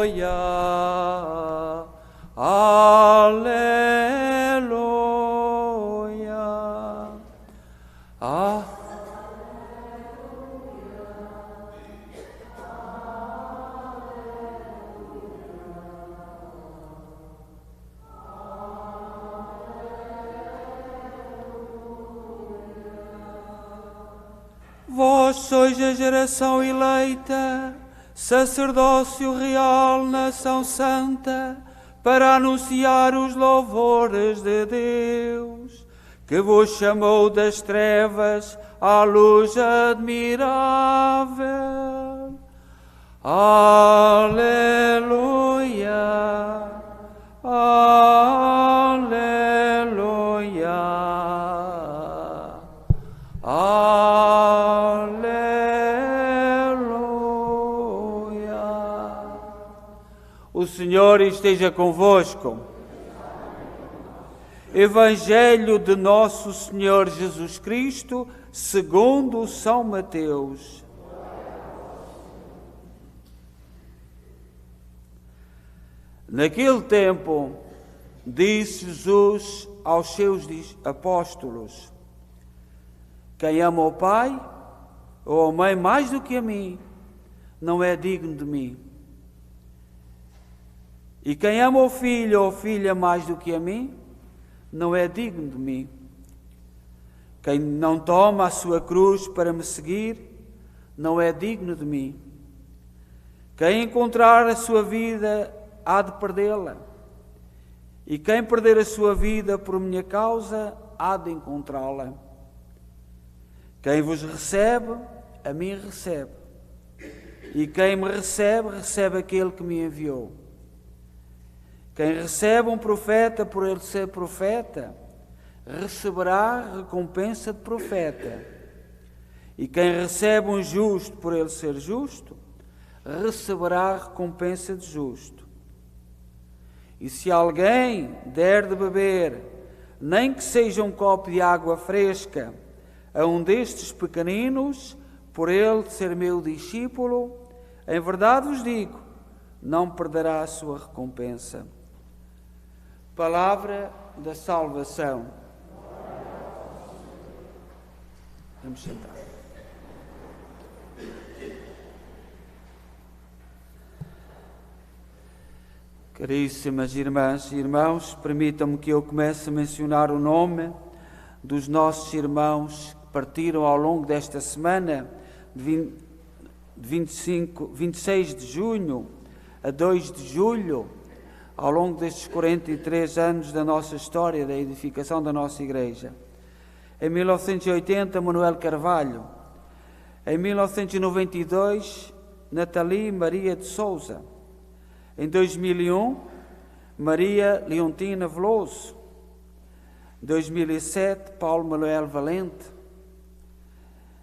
Aleluia. Ah. Vós sois a geração eleita, sacerdócio real, nação santa, para anunciar os louvores de Deus, que vos chamou das trevas à luz admirável. Aleluia, aleluia, aleluia. O Senhor esteja convosco. Evangelho de Nosso Senhor Jesus Cristo, segundo São Mateus. Naquele tempo, disse Jesus aos seus apóstolos: quem ama o pai ou a mãe mais do que a mim, não é digno de mim. E quem ama o filho ou a filha mais do que a mim, não é digno de mim. Quem não toma a sua cruz para me seguir, não é digno de mim. Quem encontrar a sua vida, há de perdê-la. E quem perder a sua vida por minha causa, há de encontrá-la. Quem vos recebe, a mim recebe. E quem me recebe, recebe aquele que me enviou. Quem recebe um profeta por ele ser profeta, receberá recompensa de profeta. E quem recebe um justo por ele ser justo, receberá recompensa de justo. E se alguém der de beber, nem que seja um copo de água fresca, a um destes pequeninos, por ele ser meu discípulo, em verdade vos digo, não perderá a sua recompensa. Palavra da salvação. Vamos sentar. Caríssimas irmãs e irmãos, permitam-me que eu comece a mencionar o nome dos nossos irmãos que partiram ao longo desta semana, de 26 de junho a 2 de julho, ao longo destes 43 anos da nossa história, da edificação da nossa Igreja. Em 1980, Manuel Carvalho. Em 1992, Nathalie Maria de Souza. Em 2001, Maria Leontina Veloso. Em 2007, Paulo Manuel Valente.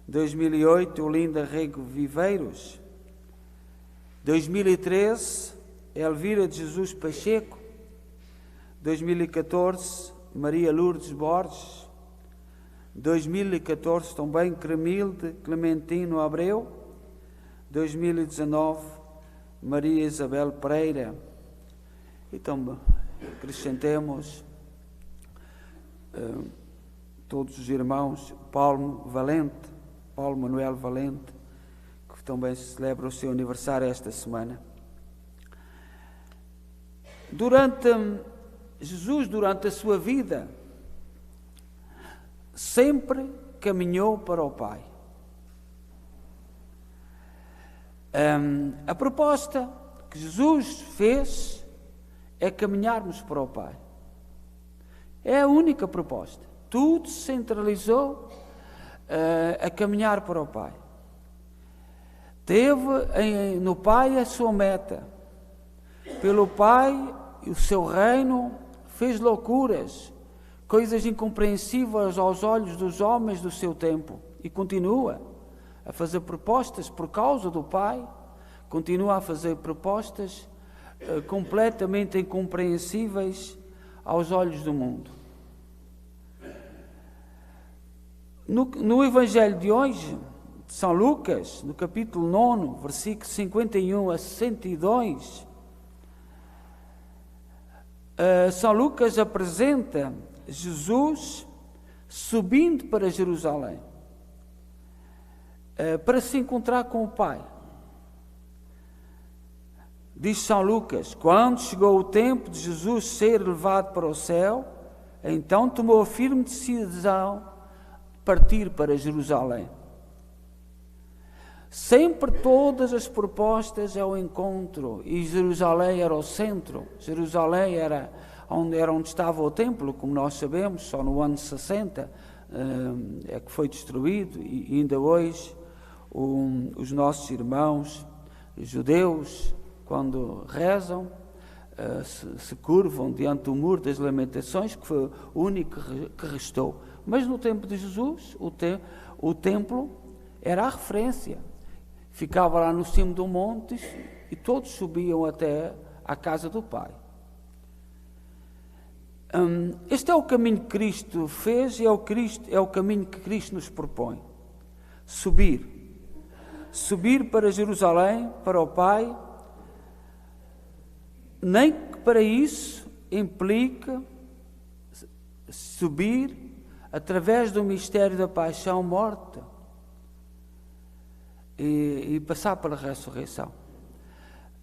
Em 2008, Olinda Rego Viveiros. Em 2013, Elvira de Jesus Pacheco. 2014, Maria Lourdes Borges. 2014, também Cremilde Clementino Abreu. 2019, Maria Isabel Pereira. Então, acrescentemos todos os irmãos, Paulo Manuel Valente, que também se celebra o seu aniversário esta semana. Jesus, durante a sua vida, sempre caminhou para o Pai. A proposta que Jesus fez é caminharmos para o Pai. É a única proposta. Tudo se centralizou a caminhar para o Pai. Teve no Pai a sua meta. Pelo Pai e o seu reino fez loucuras, coisas incompreensíveis aos olhos dos homens do seu tempo, e continua a fazer propostas por causa do Pai, continua a fazer propostas completamente incompreensíveis aos olhos do mundo. No Evangelho de hoje, de São Lucas, no capítulo 9, versículos 51 a 62, São Lucas apresenta Jesus subindo para Jerusalém para se encontrar com o Pai. Diz São Lucas: quando chegou o tempo de Jesus ser levado para o céu, então tomou a firme decisão de partir para Jerusalém. Sempre todas as propostas ao encontro, e Jerusalém era o centro. Jerusalém era onde estava o templo, como nós sabemos. Só no ano 60 é que foi destruído, e ainda hoje os nossos irmãos judeus, quando rezam, se curvam diante do muro das lamentações, que foi o único que restou. Mas no tempo de Jesus, o templo era a referência. Ficava lá no cimo do monte e todos subiam até à casa do Pai. Este é o caminho que Cristo fez e é o caminho que Cristo nos propõe. Subir para Jerusalém, para o Pai, nem que para isso implica subir através do mistério da paixão, morte e passar pela ressurreição.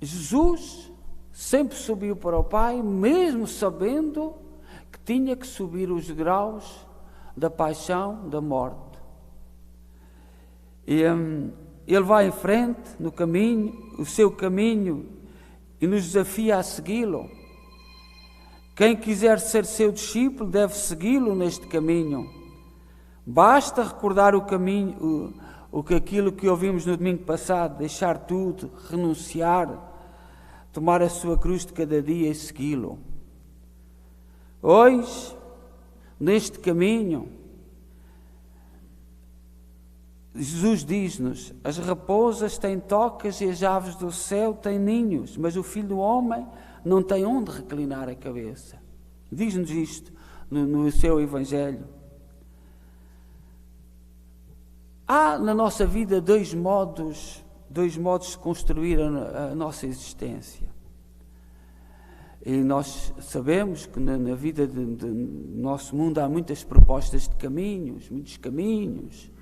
Jesus sempre subiu para o Pai, mesmo sabendo que tinha que subir os graus da paixão, da morte. E ele vai em frente no caminho, o seu caminho, e nos desafia a segui-lo. Quem quiser ser seu discípulo deve segui-lo neste caminho. Basta recordar o caminho, aquilo que ouvimos no domingo passado: deixar tudo, renunciar, tomar a sua cruz de cada dia e segui-lo. Hoje, neste caminho, Jesus diz-nos: as raposas têm tocas e as aves do céu têm ninhos, mas o Filho do Homem não tem onde reclinar a cabeça. Diz-nos isto no seu Evangelho. Há na nossa vida dois modos de construir a nossa existência. E nós sabemos que na vida do nosso mundo há muitas propostas de caminhos, muitos caminhos,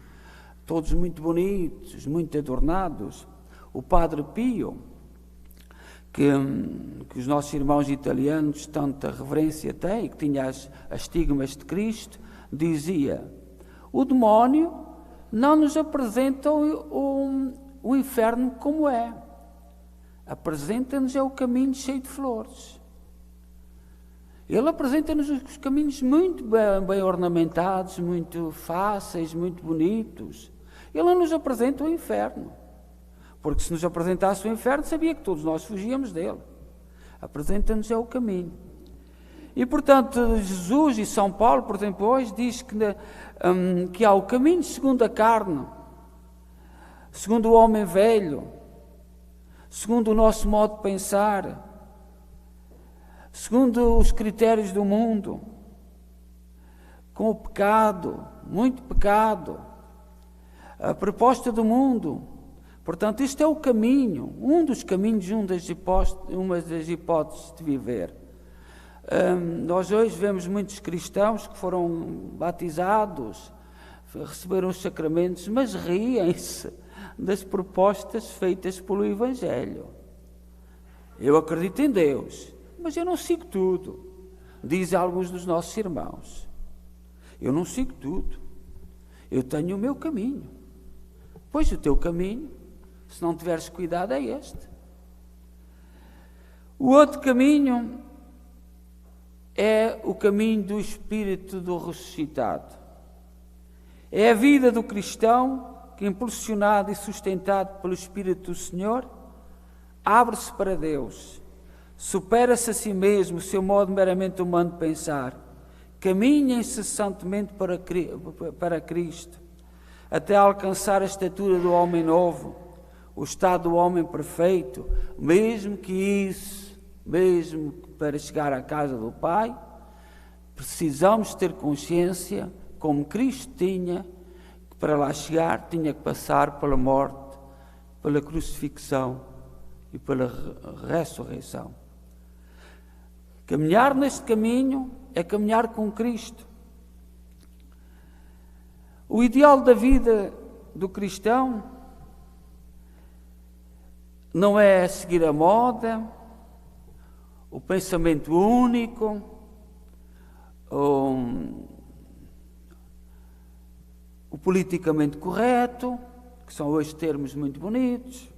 todos muito bonitos, muito adornados. O Padre Pio, que os nossos irmãos italianos tanta reverência têm, que tinha as estigmas de Cristo, dizia: o demónio não nos apresenta o inferno como é, apresenta-nos o caminho cheio de flores. Ele apresenta-nos os caminhos muito bem ornamentados, muito fáceis, muito bonitos. Ele não nos apresenta o inferno, porque se nos apresentasse o inferno, sabia que todos nós fugíamos dele. Apresenta-nos o caminho. E, portanto, Jesus e São Paulo, por exemplo, hoje diz que há o caminho segundo a carne, segundo o homem velho, segundo o nosso modo de pensar, segundo os critérios do mundo, com o pecado, muito pecado, a proposta do mundo. Portanto, isto é o caminho, um dos caminhos, uma das hipóteses de viver. Nós hoje vemos muitos cristãos que foram batizados, receberam os sacramentos, mas riem-se das propostas feitas pelo Evangelho. Eu acredito em Deus, mas eu não sigo tudo, dizem alguns dos nossos irmãos. Eu não sigo tudo, eu tenho o meu caminho. Pois o teu caminho, se não tiveres cuidado, é este. O outro caminho é o caminho do Espírito do ressuscitado. É a vida do cristão que, impulsionado e sustentado pelo Espírito do Senhor, abre-se para Deus, supera-se a si mesmo, o seu modo meramente humano de pensar, caminha incessantemente para Cristo, até alcançar a estatura do homem novo, o estado do homem perfeito, mesmo que para chegar à casa do Pai, precisamos ter consciência, como Cristo tinha, que para lá chegar tinha que passar pela morte, pela crucifixão e pela ressurreição. Caminhar neste caminho é caminhar com Cristo. O ideal da vida do cristão não é seguir a moda, o pensamento único, o politicamente correto, que são hoje termos muito bonitos,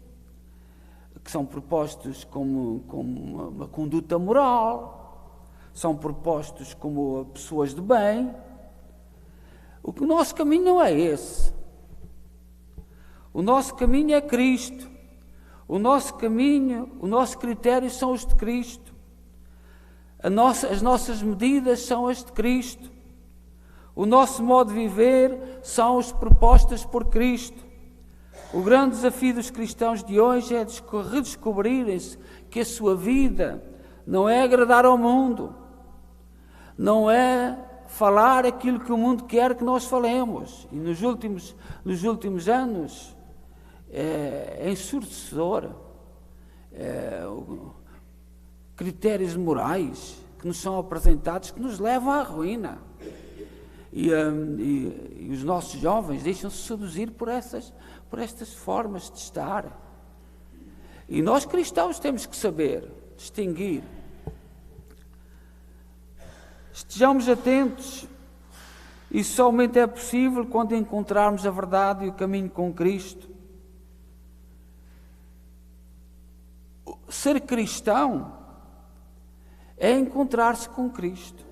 que são propostos como uma conduta moral, são propostos como pessoas de bem. O nosso caminho não é esse. O nosso caminho é Cristo. O nosso caminho, o nosso critério são os de Cristo. As nossas medidas são as de Cristo. O nosso modo de viver são as propostas por Cristo. O grande desafio dos cristãos de hoje é redescobrirem-se que a sua vida não é agradar ao mundo, não é falar aquilo que o mundo quer que nós falemos. E nos últimos anos é ensurdecedor. Critérios morais que nos são apresentados que nos levam à ruína. E os nossos jovens deixam-se seduzir por estas formas de estar. E nós cristãos temos que saber distinguir. Estejamos atentos. Isso somente é possível quando encontrarmos a verdade e o caminho com Cristo. Ser cristão é encontrar-se com Cristo.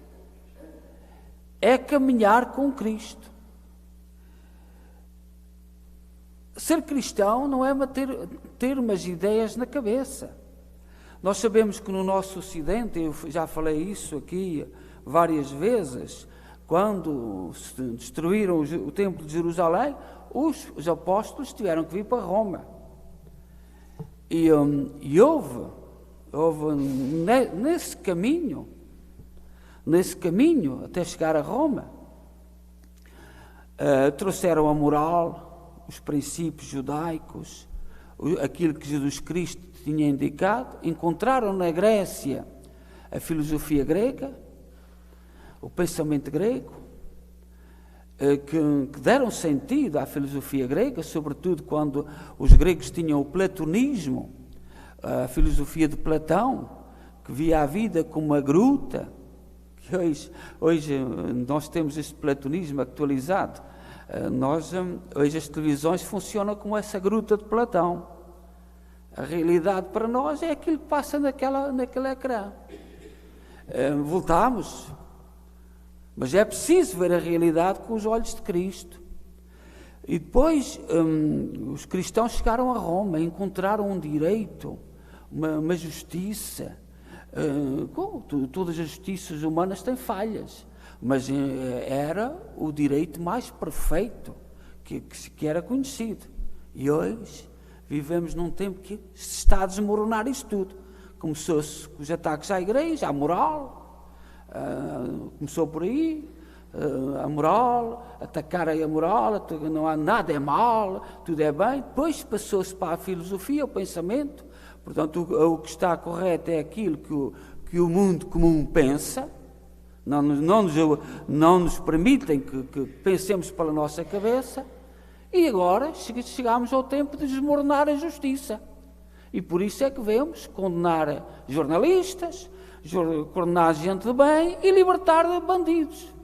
É caminhar com Cristo. Ser cristão não é ter umas ideias na cabeça. Nós sabemos que no nosso Ocidente, eu já falei isso aqui várias vezes, quando se destruíram o Templo de Jerusalém, os apóstolos tiveram que vir para Roma. E houve nesse caminho até chegar a Roma, trouxeram a moral, os princípios judaicos, aquilo que Jesus Cristo tinha indicado, encontraram na Grécia a filosofia grega, o pensamento grego, que deram sentido à filosofia grega, sobretudo quando os gregos tinham o platonismo, a filosofia de Platão, que via a vida como uma gruta, que hoje nós temos este platonismo atualizado. Hoje as televisões funcionam como essa gruta de Platão. A realidade para nós é aquilo que passa naquele ecrã. Voltamos, mas é preciso ver a realidade com os olhos de Cristo. E depois os cristãos chegaram a Roma, encontraram um direito, uma justiça. Todas as justiças humanas têm falhas, mas era o direito mais perfeito que era conhecido. E hoje vivemos num tempo que se está a desmoronar isto tudo. Começou-se com os ataques à igreja, à moral, começou por aí, a moral, atacarem a moral, não há nada é mal, tudo é bem. Depois passou-se para a filosofia, o pensamento. Portanto, o que está correto é aquilo que o mundo comum pensa. Não nos permitem que pensemos pela nossa cabeça. E agora chegamos ao tempo de desmoronar a justiça. E por isso é que vemos condenar jornalistas, condenar gente de bem e libertar bandidos.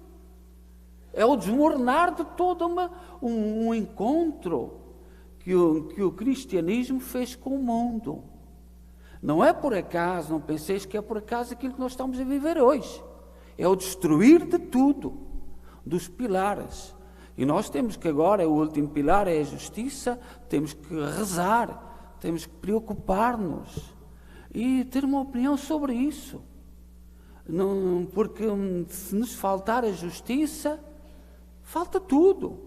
É o desmoronar de todo um encontro que o cristianismo fez com o mundo. Não é por acaso, não penseis que é por acaso aquilo que nós estamos a viver hoje. É o destruir de tudo, dos pilares. E nós temos que agora, o último pilar é a justiça, temos que rezar, temos que preocupar-nos e ter uma opinião sobre isso. Não, porque se nos faltar a justiça, falta tudo.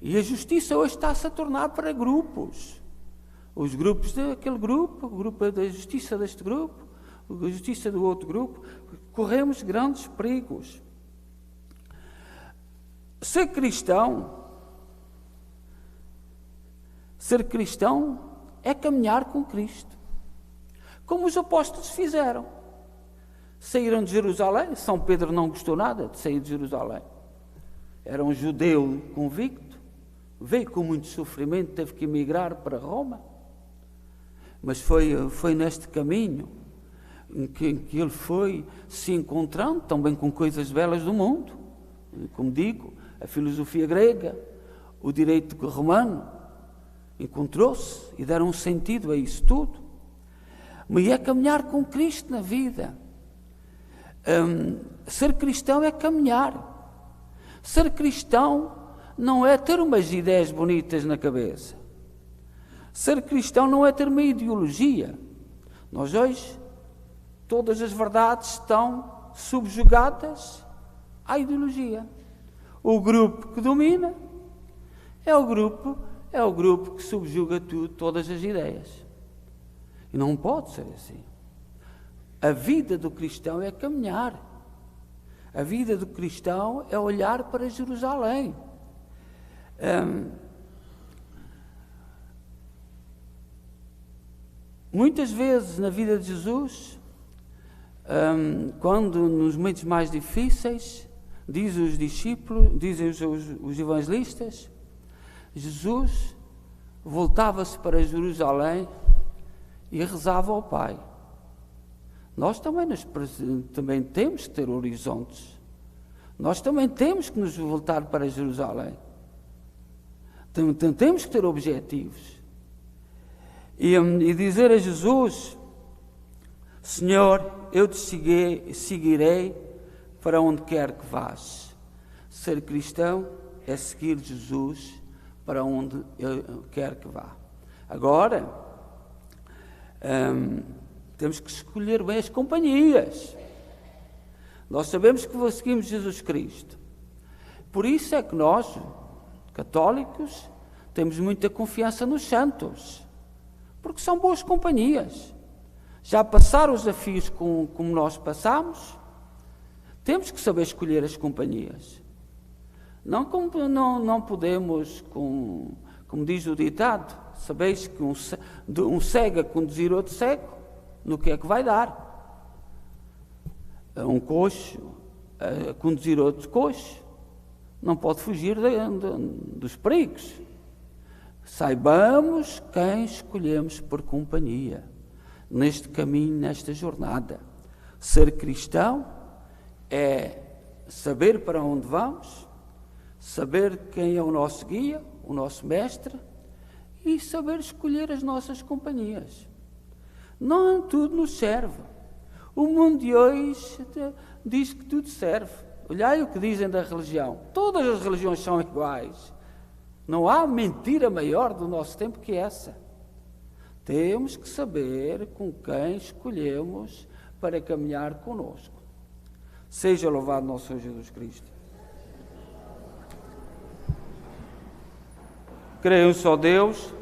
E a justiça hoje está-se a tornar para grupos. Os grupos daquele grupo, o grupo da justiça deste grupo, a justiça do outro grupo, corremos grandes perigos. Ser cristão é caminhar com Cristo, como os apóstolos fizeram. Saíram de Jerusalém. São Pedro não gostou nada de sair de Jerusalém. Era um judeu convicto, veio com muito sofrimento, teve que emigrar para Roma. Mas foi neste caminho em que ele foi se encontrando também com coisas belas do mundo. Como digo, a filosofia grega, o direito romano, encontrou-se e deram um sentido a isso tudo. Mas é caminhar com Cristo na vida. Ser cristão é caminhar. Ser cristão não é ter umas ideias bonitas na cabeça. Ser cristão não é ter uma ideologia. Nós hoje, todas as verdades estão subjugadas à ideologia. O grupo que domina é o grupo que subjuga todas as ideias. E não pode ser assim. A vida do cristão é caminhar. A vida do cristão é olhar para Jerusalém. Muitas vezes na vida de Jesus, quando nos momentos mais difíceis, dizem os discípulos, dizem os evangelistas, Jesus voltava-se para Jerusalém e rezava ao Pai. Nós também temos que ter horizontes. Nós também temos que nos voltar para Jerusalém. Temos que ter objetivos. E dizer a Jesus: Senhor, eu te seguirei para onde quer que vás. Ser cristão é seguir Jesus para onde eu quer que vá. Agora, temos que escolher bem as companhias. Nós sabemos que seguimos Jesus Cristo. Por isso é que nós, católicos, temos muita confiança nos santos, porque são boas companhias. Já passaram os desafios como nós passamos, temos que saber escolher as companhias. Não podemos, como diz o ditado, sabeis que um cego a conduzir outro cego, no que é que vai dar? Um coxo a conduzir outro coxo, não pode fugir dos perigos. Saibamos quem escolhemos por companhia, neste caminho, nesta jornada. Ser cristão é saber para onde vamos, saber quem é o nosso guia, o nosso mestre, e saber escolher as nossas companhias. Não tudo nos serve. O mundo de hoje diz que tudo serve. Olhai o que dizem da religião. Todas as religiões são iguais. Não há mentira maior do nosso tempo que essa. Temos que saber com quem escolhemos para caminhar conosco. Seja louvado nosso Senhor Jesus Cristo. Creio em só Deus,